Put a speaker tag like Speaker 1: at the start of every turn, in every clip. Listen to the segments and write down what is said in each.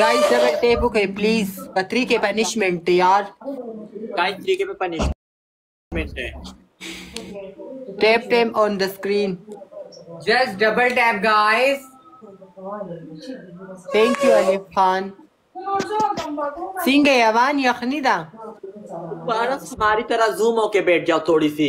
Speaker 1: Guys double tap okay please. 3 के punishment यार.
Speaker 2: Guys 3 के पे पनिशमेंट है.
Speaker 1: Tap tap on the screen.
Speaker 3: Just double tap guys.
Speaker 1: Thank you Alif Khan. सिंगे यवान यखनी दा.
Speaker 2: पारस हमारी तरह जूम होके बैठ जाओ थोड़ी सी.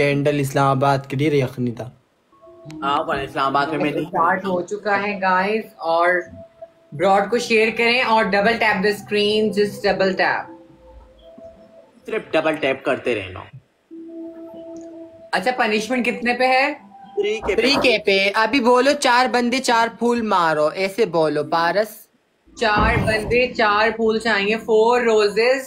Speaker 1: कैंडल इस्लामाबाद के लिए यखनी दा.
Speaker 2: हाँ इस्लामाबाद में नहीं.
Speaker 3: स्टार्ट हो चुका है गाइस और ब्रॉड को शेयर करें और double tap the screen. Just double tap.
Speaker 2: सिर्फ डबल टैप करते रहना.
Speaker 3: अच्छा पनिशमेंट कितने पे है?
Speaker 2: 3
Speaker 1: के पे. अभी बोलो 4 बंदे 4 फूल मारो ऐसे बोलो पारस.
Speaker 3: 4 बंदे 4 फूल चाहिए. 4 रोजेस.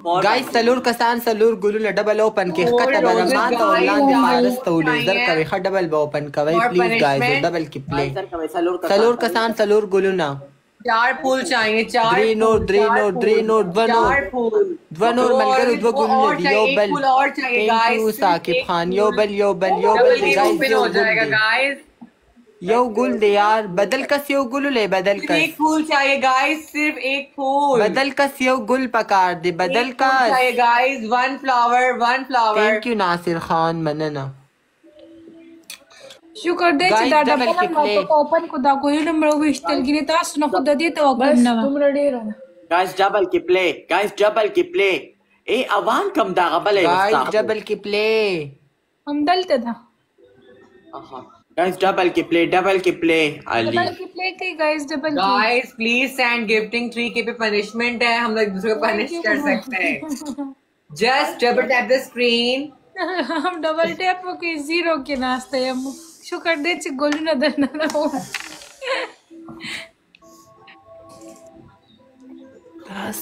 Speaker 1: गाइस सलूर कसान सलूर गुलुल डबल ओपन के खत बरमान तो लांद पारस तो लेजर कवे ख डबल ओपन कवे प्लीज गाइस डबल की प्ले. सलूर कसान सलूर गुलुना
Speaker 3: 4 फूल चाहिए. 4
Speaker 1: 3 नोट 3 नोट 3 नोट 1
Speaker 3: 4 फूल.
Speaker 1: 1 नोट मलकर उद्व गुलुल यो बल.
Speaker 3: फूल और चाहिए गाइस.
Speaker 1: साकिब खान यो बल गाइस
Speaker 3: हो जाएगा गाइस.
Speaker 1: यो गुल दे यार बदल कस यो गुल ले बदल कस.
Speaker 3: एक फूल चाहिए गाइस. सिर्फ एक फूल.
Speaker 1: बदल कस यो गुल पकार दे बदल कस
Speaker 3: चाहिए guys. 1 flower 1 flower.
Speaker 1: Thank you Nasir Khan मनना.
Speaker 4: शुक्र दे
Speaker 1: Guys,
Speaker 4: दा
Speaker 1: double
Speaker 4: डबल
Speaker 1: kick play.
Speaker 4: को ओपन को दा कोई नंबर विश्तल गिने तास न खुद दे तो बस तुम रेडी रहना.
Speaker 2: गाइस डबल की प्ले. गाइस डबल की प्ले. ए अवान कम दा गबल
Speaker 1: गाइस डबल की प्ले.
Speaker 4: हम दलते था.
Speaker 2: गाइस डबल की प्ले. डबल की प्ले. अली
Speaker 4: डबल की प्ले की गाइस डबल की.
Speaker 3: गाइस प्लीज सेंड गिफ्टिंग 3 के पे पनिशमेंट है. हम लोग एक दूसरे को पनिश कर सकते हैं. Just double tap the screen.
Speaker 4: हम डबल टैप के 0 के नाश्ते हम शुक्र दे च गोलू न दरना हो.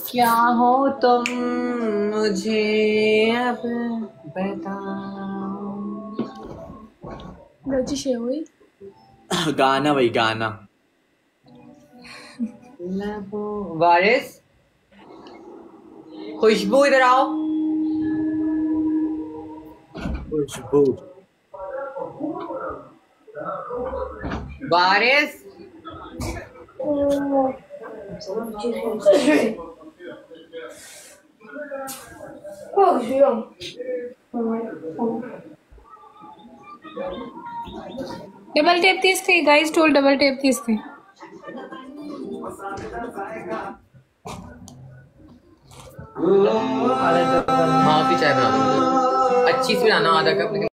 Speaker 3: क्या हो तुम मुझे अब बताओ.
Speaker 4: रोजी शे हुई.
Speaker 2: गाना वही गाना.
Speaker 3: वारिस खुशबू इधर आओ.
Speaker 2: खुशबू.
Speaker 3: वारिस
Speaker 4: डबल टैप తీస్తే गाइस टोल डबल टैप తీస్తే.
Speaker 3: हाँ भी चाय बना दो. अच्छी सी बनाना आधा कप.